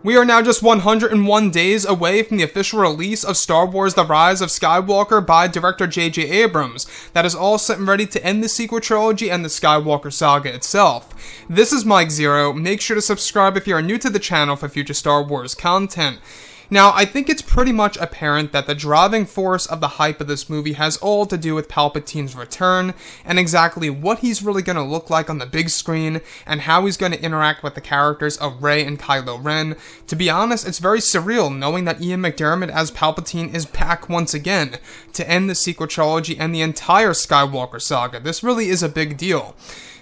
We are now just 101 days away from the official release of Star Wars The Rise of Skywalker by director J.J. Abrams. That is all set and ready to end the sequel trilogy and the Skywalker saga itself. This is Mike Zero. Make sure to subscribe if you are new to the channel for future Star Wars content. Now, I think it's pretty much apparent that the driving force of the hype of this movie has all to do with Palpatine's return, and exactly what he's really going to look like on the big screen, and how he's going to interact with the characters of Rey and Kylo Ren. To be honest, it's very surreal knowing that Ian Mcdiarmid as Palpatine is back once again to end the sequel trilogy and the entire Skywalker saga. This really is a big deal.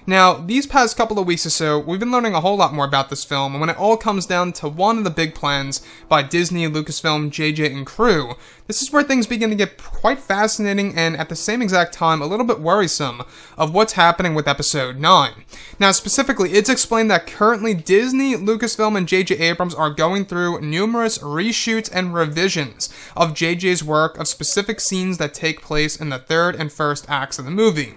Now, these past couple of weeks or so, we've been learning a whole lot more about this film, and when it all comes down to one of the big plans by Disney, Lucasfilm, JJ, and crew, this is where things begin to get quite fascinating and, at the same exact time, a little bit worrisome of what's happening with Episode 9. Now, specifically, it's explained that currently Disney, Lucasfilm, and JJ Abrams are going through numerous reshoots and revisions of JJ's work of specific scenes that take place in the third and first acts of the movie.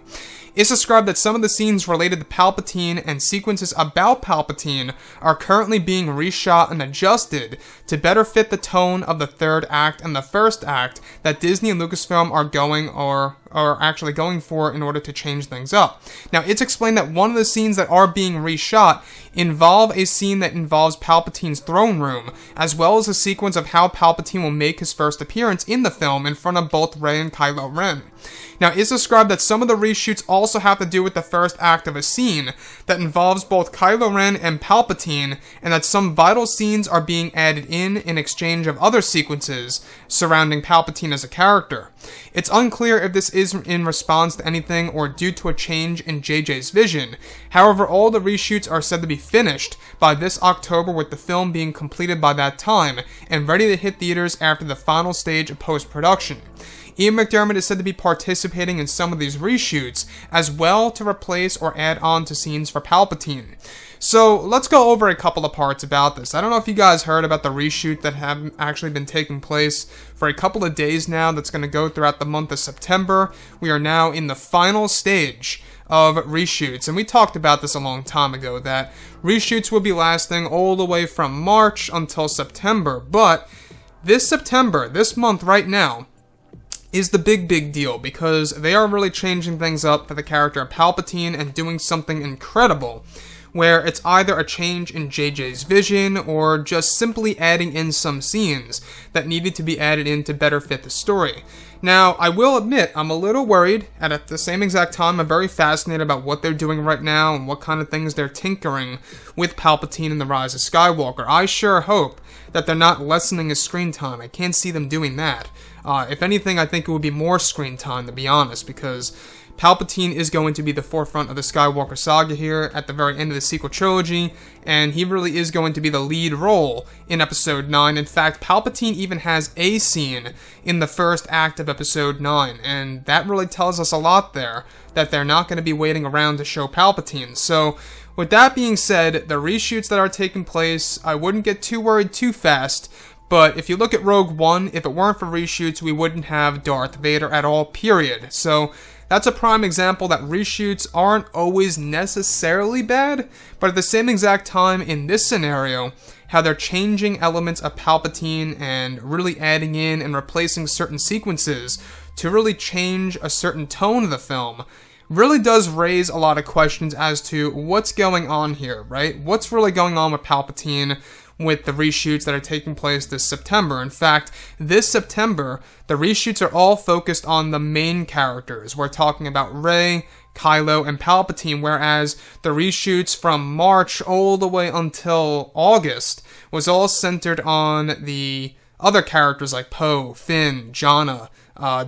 It's described that some of the scenes related to Palpatine and sequences about Palpatine are currently being reshot and adjusted to better fit the tone of the third act and the first act that Disney and Lucasfilm are actually going for in order to change things up. Now, it's explained that one of the scenes that are being reshot involve a scene that involves Palpatine's throne room, as well as a sequence of how Palpatine will make his first appearance in the film in front of both Rey and Kylo Ren. Now, it's described that some of the reshoots also have to do with the first act of a scene that involves both Kylo Ren and Palpatine, and that some vital scenes are being added in exchange of other sequences surrounding Palpatine as a character. It's unclear if this is in response to anything or due to a change in JJ's vision. However, all the reshoots are said to be finished by this October, with the film being completed by that time and ready to hit theaters after the final stage of post-production. Ian Mcdiarmid is said to be participating in some of these reshoots, as well to replace or add on to scenes for Palpatine. So, let's go over a couple of parts about this. I don't know if you guys heard about the reshoot that have actually been taking place for a couple of days now that's going to go throughout the month of September. We are now in the final stage of reshoots, and we talked about this a long time ago, that reshoots will be lasting all the way from March until September, but this September, this month right now, is the big deal, because they are really changing things up for the character of Palpatine and doing something incredible, where it's either a change in JJ's vision or just simply adding in some scenes that needed to be added in to better fit the story. Now, I will admit, I'm a little worried, and at the same exact time, I'm very fascinated about what they're doing right now and what kind of things they're tinkering with Palpatine and The Rise of Skywalker. I sure hope that they're not lessening his screen time. I can't see them doing that. If anything, I think it would be more screen time, to be honest, because Palpatine is going to be the forefront of the Skywalker saga here at the very end of the sequel trilogy, and he really is going to be the lead role in Episode 9. In fact, Palpatine even has a scene in the first act of Episode 9, and that really tells us a lot there, that they're not going to be waiting around to show Palpatine. So, with that being said, the reshoots that are taking place, I wouldn't get too worried too fast. But if you look at Rogue One, if it weren't for reshoots, we wouldn't have Darth Vader at all, period. So that's a prime example that reshoots aren't always necessarily bad, but at the same exact time in this scenario, how they're changing elements of Palpatine and really adding in and replacing certain sequences to really change a certain tone of the film really does raise a lot of questions as to what's going on here, right? What's really going on with Palpatine with the reshoots that are taking place this September. In fact, this September, the reshoots are all focused on the main characters. We're talking about Rey, Kylo, and Palpatine, whereas the reshoots from March all the way until August was all centered on the other characters like Poe, Finn, Jannah,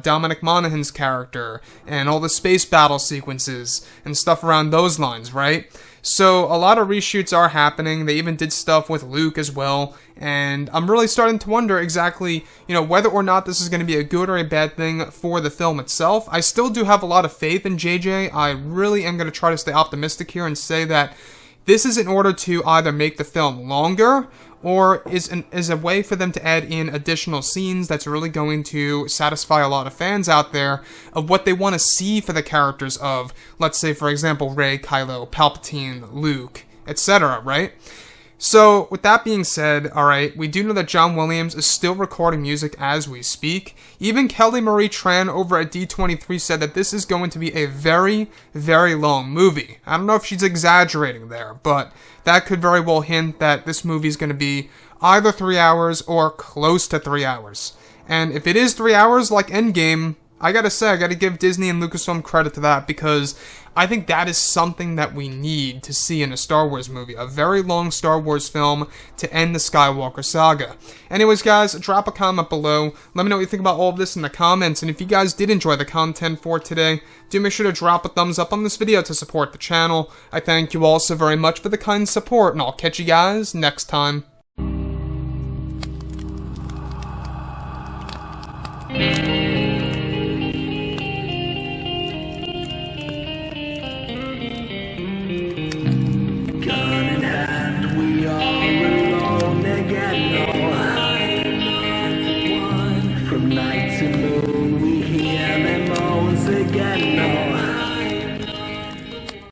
Dominic Monaghan's character, and all the space battle sequences and stuff around those lines, right? So a lot of reshoots are happening. They even did stuff with Luke as well, and I'm really starting to wonder exactly, whether or not this is going to be a good or a bad thing for the film itself. I still do have a lot of faith in JJ. I really am going to try to stay optimistic here and say that this is in order to either make the film longer or is a way for them to add in additional scenes that's really going to satisfy a lot of fans out there of what they want to see for the characters of, let's say, for example, Rey, Kylo, Palpatine, Luke, etc., right? So, with that being said, alright, we do know that John Williams is still recording music as we speak. Even Kelly Marie Tran over at D23 said that this is going to be a very, very long movie. I don't know if she's exaggerating there, but that could very well hint that this movie is going to be either 3 hours or close to 3 hours. And if it is 3 hours like Endgame, I gotta give Disney and Lucasfilm credit to that, because I think that is something that we need to see in a Star Wars movie. A very long Star Wars film to end the Skywalker saga. Anyways, guys, drop a comment below. Let me know what you think about all of this in the comments. And if you guys did enjoy the content for today, do make sure to drop a thumbs up on this video to support the channel. I thank you all so very much for the kind support, and I'll catch you guys next time.